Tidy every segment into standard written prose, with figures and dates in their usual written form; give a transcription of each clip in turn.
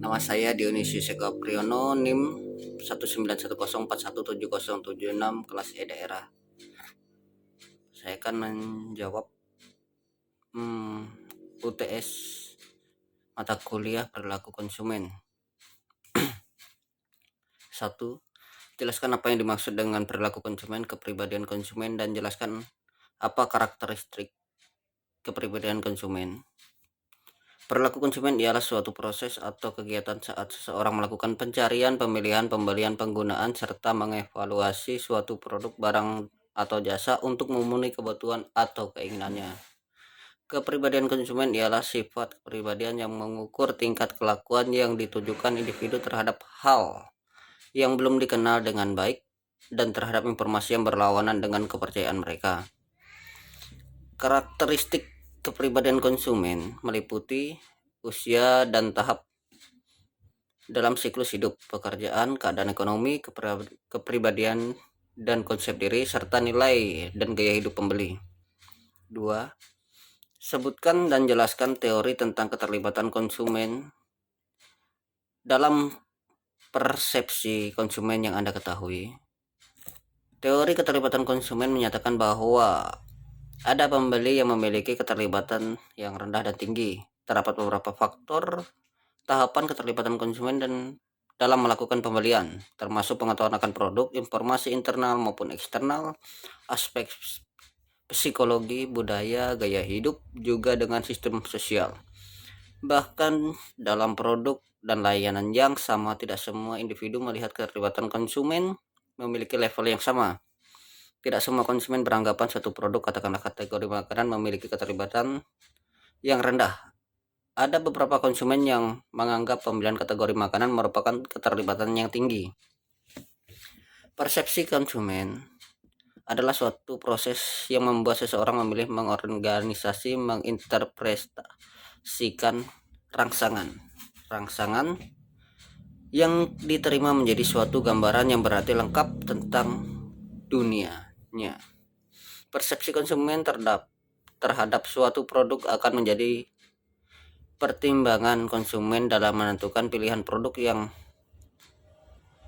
Nama saya Dionysius Eka Priyono, NIM 19104170776, kelas E daerah. Saya akan menjawab UTS mata kuliah perilaku konsumen. 1. Jelaskan apa yang dimaksud dengan perilaku konsumen, kepribadian konsumen, dan jelaskan apa karakteristik kepribadian konsumen. Perilaku konsumen ialah suatu proses atau kegiatan saat seseorang melakukan pencarian, pemilihan, pembelian, penggunaan, serta mengevaluasi suatu produk, barang, atau jasa untuk memenuhi kebutuhan atau keinginannya. Kepribadian konsumen ialah sifat kepribadian yang mengukur tingkat kelakuan yang ditujukan individu terhadap hal yang belum dikenal dengan baik dan terhadap informasi yang berlawanan dengan kepercayaan mereka. Karakteristik kepribadian konsumen meliputi usia dan tahap dalam siklus hidup, pekerjaan, keadaan ekonomi, kepribadian dan konsep diri, serta nilai dan gaya hidup pembeli. 2. Sebutkan dan jelaskan teori tentang keterlibatan konsumen dalam persepsi konsumen yang Anda ketahui. Teori keterlibatan konsumen menyatakan bahwa ada pembeli yang memiliki keterlibatan yang rendah dan tinggi. Terdapat beberapa faktor tahapan keterlibatan konsumen dan dalam melakukan pembelian, termasuk pengetahuan akan produk, informasi internal maupun eksternal, aspek psikologi, budaya, gaya hidup, juga dengan sistem sosial. Bahkan dalam produk dan layanan yang sama, tidak semua individu melihat keterlibatan konsumen memiliki level yang sama. Tidak semua konsumen beranggapan suatu produk, katakanlah kategori makanan, memiliki keterlibatan yang rendah. Ada beberapa konsumen yang menganggap pembelian kategori makanan merupakan keterlibatan yang tinggi. Persepsi konsumen adalah suatu proses yang membuat seseorang memilih, mengorganisasi, menginterpretasikan rangsangan yang diterima menjadi suatu gambaran yang berarti lengkap tentang dunianya. Persepsi konsumen terhadap suatu produk akan menjadi pertimbangan konsumen dalam menentukan pilihan produk yang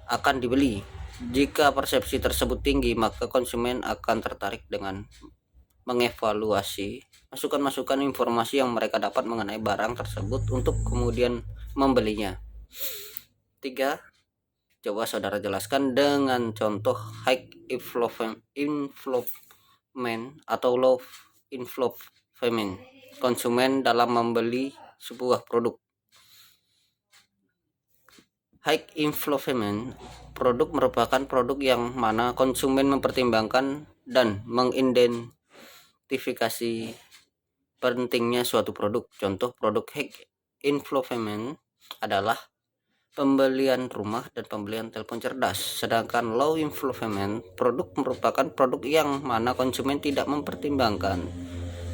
akan dibeli. Jika persepsi tersebut tinggi, maka konsumen akan tertarik dengan mengevaluasi masukan-masukan informasi yang mereka dapat mengenai barang tersebut untuk kemudian membelinya. 3. Coba saudara jelaskan dengan contoh high influence atau low influence konsumen dalam membeli sebuah produk. High influence produk merupakan produk yang mana konsumen mempertimbangkan dan mengidentifikasi pentingnya suatu produk. Contoh produk high influence adalah pembelian rumah dan pembelian telepon cerdas. Sedangkan low influence produk merupakan produk yang mana konsumen tidak mempertimbangkan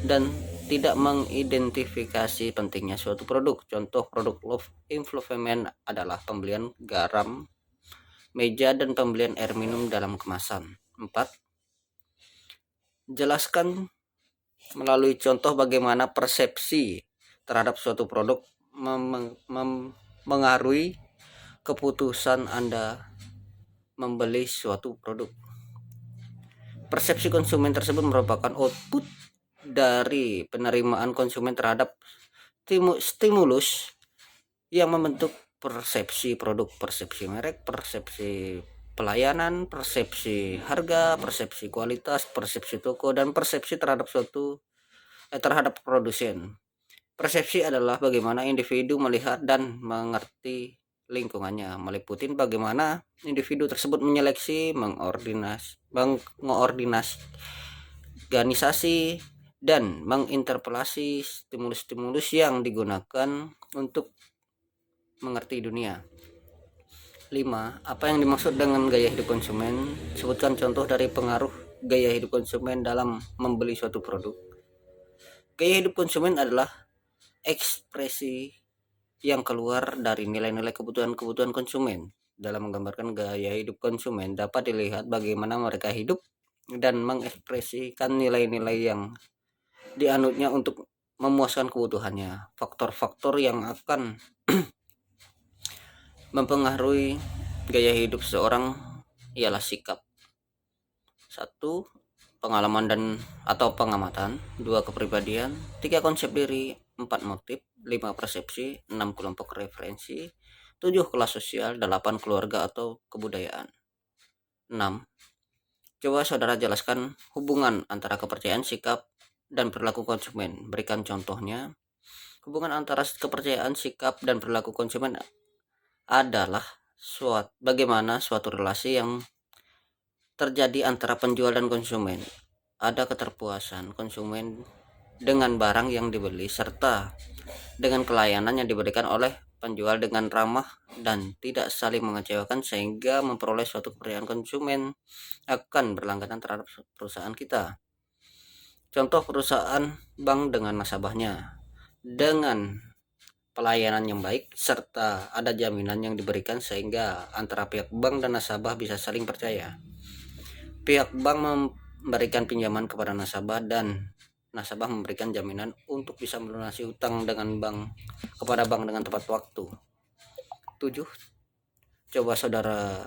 dan tidak mengidentifikasi pentingnya suatu produk. Contoh produk low influence adalah pembelian garam meja dan pembelian air minum dalam kemasan. 4. Jelaskan melalui contoh bagaimana persepsi terhadap suatu produk mengaruhi keputusan Anda membeli suatu produk. Persepsi konsumen tersebut merupakan output dari penerimaan konsumen terhadap stimulus yang membentuk persepsi produk, persepsi merek, persepsi pelayanan, persepsi harga, persepsi kualitas, persepsi toko, dan persepsi terhadap terhadap produsen. Persepsi adalah bagaimana individu melihat dan mengerti lingkungannya, meliputi bagaimana individu tersebut menyeleksi, mengorganisasi dan menginterpelasi stimulus-stimulus yang digunakan untuk mengerti dunia. 5. Apa yang dimaksud dengan gaya hidup konsumen? Sebutkan contoh dari pengaruh gaya hidup konsumen dalam membeli suatu produk. Gaya hidup konsumen adalah ekspresi yang keluar dari nilai-nilai kebutuhan konsumen. Dalam menggambarkan gaya hidup konsumen dapat dilihat bagaimana mereka hidup dan mengekspresikan nilai-nilai yang dianutnya untuk memuaskan kebutuhannya. Faktor-faktor yang akan mempengaruhi gaya hidup seseorang ialah sikap. 1. Pengalaman dan atau pengamatan. 2. Kepribadian. 3. Konsep diri. 4. Motif. 5. Persepsi. 6. Kelompok referensi. 7. Kelas sosial. 8. Keluarga atau kebudayaan. 6. Coba saudara jelaskan hubungan antara kepercayaan, sikap, dan perilaku konsumen. Berikan contohnya. Hubungan antara kepercayaan, sikap, dan perilaku konsumen adalah bagaimana suatu relasi yang terjadi antara penjual dan konsumen. Ada keterpuasan konsumen dengan barang yang dibeli serta dengan pelayanan yang diberikan oleh penjual dengan ramah dan tidak saling mengecewakan sehingga memperoleh suatu kepercayaan konsumen akan berlangganan terhadap perusahaan kita. Contoh perusahaan bank dengan nasabahnya dengan pelayanan yang baik serta ada jaminan yang diberikan sehingga antara pihak bank dan nasabah bisa saling percaya. Pihak bank memberikan pinjaman kepada nasabah dan nasabah memberikan jaminan untuk bisa melunasi utang kepada bank dengan tepat waktu. 7. Coba saudara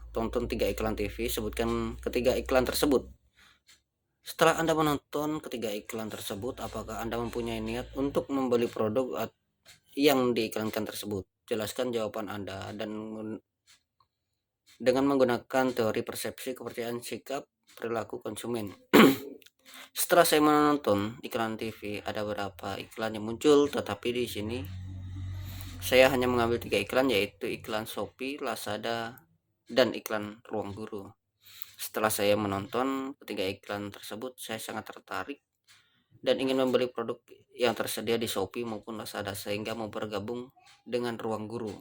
tonton 3 iklan TV, sebutkan ketiga iklan tersebut. Setelah Anda menonton ketiga iklan tersebut, apakah Anda mempunyai niat untuk membeli produk yang diiklankan tersebut? Jelaskan jawaban Anda dan dengan menggunakan teori persepsi, kepercayaan, sikap, perilaku konsumen. Setelah saya menonton iklan TV, ada beberapa iklan yang muncul, tetapi di sini saya hanya mengambil 3 iklan, yaitu iklan Shopee, Lazada, dan iklan Ruang Guru. Setelah saya menonton ketiga iklan tersebut, saya sangat tertarik dan ingin membeli produk yang tersedia di Shopee maupun Lazada sehingga mau bergabung dengan Ruang Guru.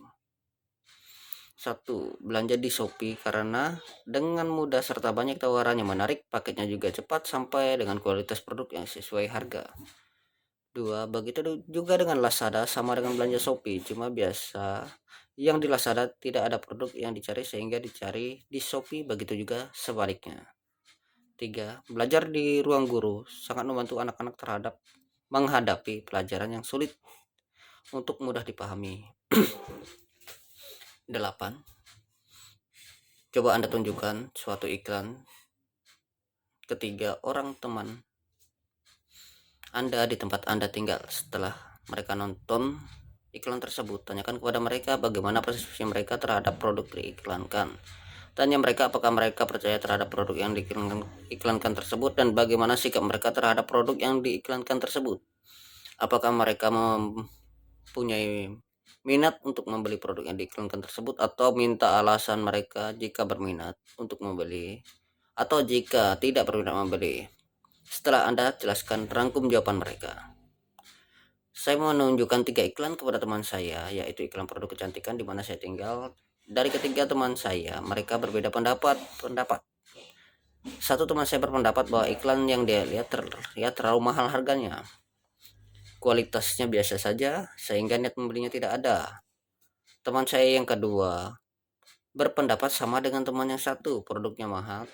1. Belanja di Shopee karena dengan mudah serta banyak tawaran yang menarik, paketnya juga cepat sampai dengan kualitas produk yang sesuai harga. 2. Begitu juga dengan Lazada, sama dengan belanja Shopee, cuma biasa yang di Lazada tidak ada produk yang dicari sehingga dicari di Shopee, begitu juga sebaliknya. 3. Belajar di Ruang Guru sangat membantu anak-anak menghadapi pelajaran yang sulit untuk mudah dipahami. 8. Coba Anda tunjukkan suatu iklan ketiga orang teman Anda di tempat Anda tinggal. Setelah mereka nonton iklan tersebut, tanyakan kepada mereka bagaimana persepsi mereka terhadap produk diiklankan. Tanya mereka apakah mereka percaya terhadap produk yang diiklankan tersebut dan bagaimana sikap mereka terhadap produk yang diiklankan tersebut. Apakah mereka mempunyai minat untuk membeli produk yang diiklankan tersebut atau minta alasan mereka jika berminat untuk membeli atau jika tidak berminat membeli. Setelah Anda jelaskan, rangkum jawaban mereka. Saya menunjukkan 3 iklan kepada teman saya, yaitu iklan produk kecantikan di mana saya tinggal. Dari ketiga teman saya, mereka berbeda pendapat. Satu teman saya berpendapat bahwa iklan yang dia lihat terlihat terlalu mahal harganya. Kualitasnya biasa saja sehingga niat membelinya tidak ada. Teman saya yang kedua berpendapat sama dengan teman yang satu, produknya mahal,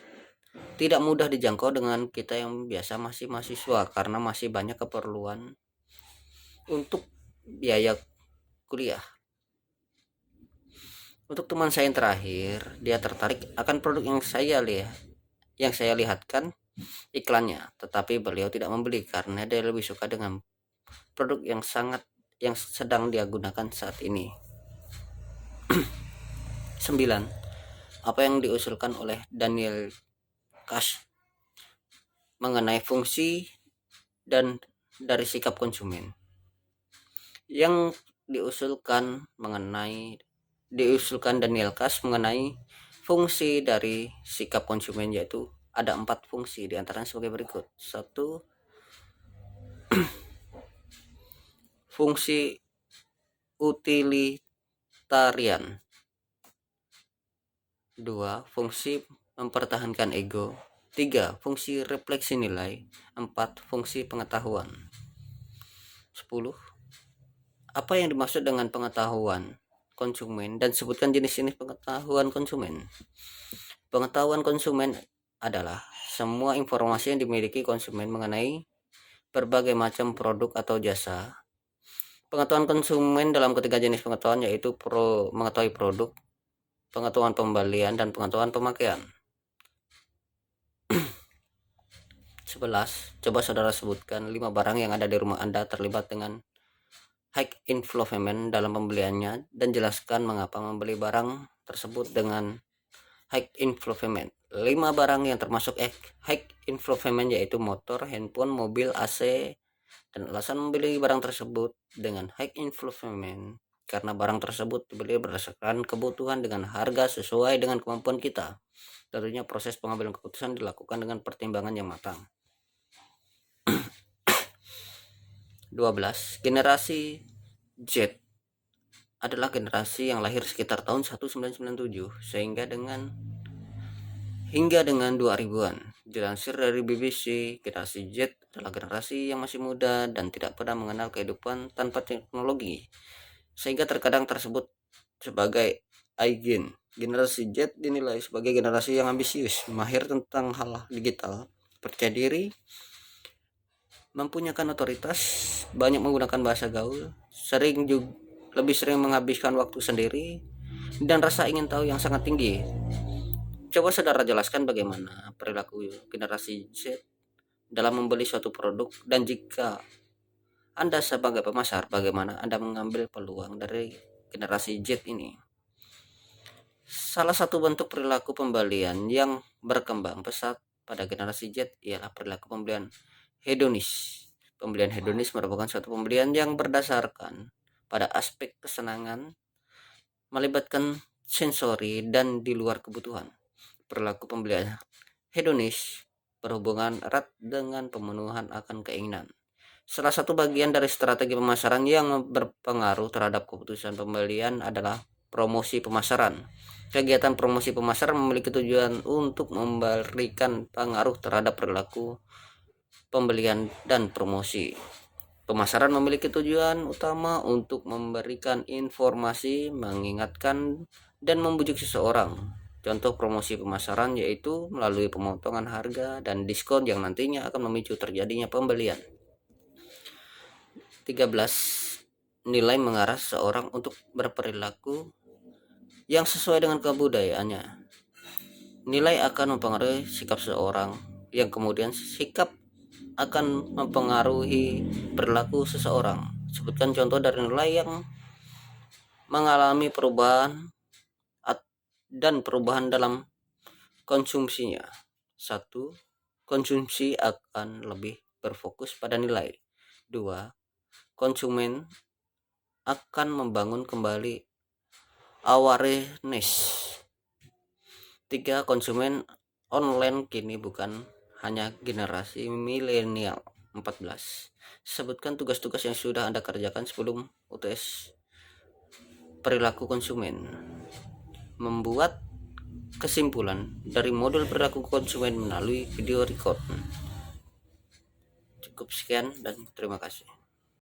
tidak mudah dijangkau dengan kita yang biasa masih mahasiswa karena masih banyak keperluan untuk biaya kuliah. Untuk teman saya yang terakhir, dia tertarik akan produk yang saya lihatkan iklannya, tetapi beliau tidak membeli karena dia lebih suka dengan produk yang sedang dia gunakan saat ini. 9. Apa yang diusulkan oleh Daniel Kash mengenai fungsi dan dari sikap konsumen? Yang diusulkan Daniel Kash mengenai fungsi dari sikap konsumen, yaitu ada 4 fungsi, diantaranya sebagai berikut. 1. Fungsi utilitarian. 2. Fungsi mempertahankan ego. 3. Fungsi refleksi nilai. 4. Fungsi pengetahuan. 10. Apa yang dimaksud dengan pengetahuan konsumen dan sebutkan jenis-jenis pengetahuan konsumen. Pengetahuan konsumen adalah semua informasi yang dimiliki konsumen mengenai berbagai macam produk atau jasa. Pengetahuan konsumen dalam ketiga jenis pengetahuan yaitu mengetahui produk, pengetahuan pembelian, dan pengetahuan pemakaian. 11. Coba saudara sebutkan 5 barang yang ada di rumah Anda terlibat dengan high influence dalam pembeliannya dan jelaskan mengapa membeli barang tersebut dengan high influence. 5 barang yang termasuk high influence yaitu motor, handphone, mobil, AC, dan alasan membeli barang tersebut dengan high influence karena barang tersebut dibeli berdasarkan kebutuhan dengan harga sesuai dengan kemampuan kita. Tentunya proses pengambilan keputusan dilakukan dengan pertimbangan yang matang. 12. Generasi Z adalah generasi yang lahir sekitar tahun 1997 hingga dengan 2000-an. Dilansir dari BBC, generasi Z adalah generasi yang masih muda dan tidak pernah mengenal kehidupan tanpa teknologi, sehingga terkadang tersebut sebagai Aigen. Generasi Z dinilai sebagai generasi yang ambisius, mahir tentang hal digital, percaya diri, mempunyai otoritas, banyak menggunakan bahasa gaul, lebih sering menghabiskan waktu sendiri, dan rasa ingin tahu yang sangat tinggi. Coba saudara jelaskan bagaimana perilaku generasi Z dalam membeli suatu produk, dan jika Anda sebagai pemasar, bagaimana Anda mengambil peluang dari generasi Z ini. Salah satu bentuk perilaku pembelian yang berkembang pesat pada generasi Z ialah perilaku pembelian hedonis. Pembelian hedonis merupakan suatu pembelian yang berdasarkan pada aspek kesenangan, melibatkan sensori, dan di luar kebutuhan. Perilaku pembelian hedonis berhubungan erat dengan pemenuhan akan keinginan. Salah satu bagian dari strategi pemasaran yang berpengaruh terhadap keputusan pembelian adalah promosi pemasaran. Kegiatan promosi pemasaran memiliki tujuan untuk memberikan pengaruh terhadap perilaku pembelian dan promosi. Pemasaran memiliki tujuan utama untuk memberikan informasi, mengingatkan, dan membujuk seseorang. Contoh promosi pemasaran yaitu melalui pemotongan harga dan diskon yang nantinya akan memicu terjadinya pembelian. 13. Nilai mengarah seseorang untuk berperilaku yang sesuai dengan kebudayaannya. Nilai akan mempengaruhi sikap seseorang, yang kemudian sikap akan mempengaruhi perilaku seseorang. Sebutkan contoh dari nilai yang mengalami perubahan dan perubahan dalam konsumsinya. 1. Konsumsi akan lebih berfokus pada nilai. 2. Konsumen akan membangun kembali awareness. 3. Konsumen online kini bukan hanya generasi milenial. 14. Sebutkan tugas-tugas yang sudah Anda kerjakan sebelum UTS perilaku konsumen. Membuat kesimpulan dari modul perilaku konsumen melalui video record. Cukup sekian dan terima kasih.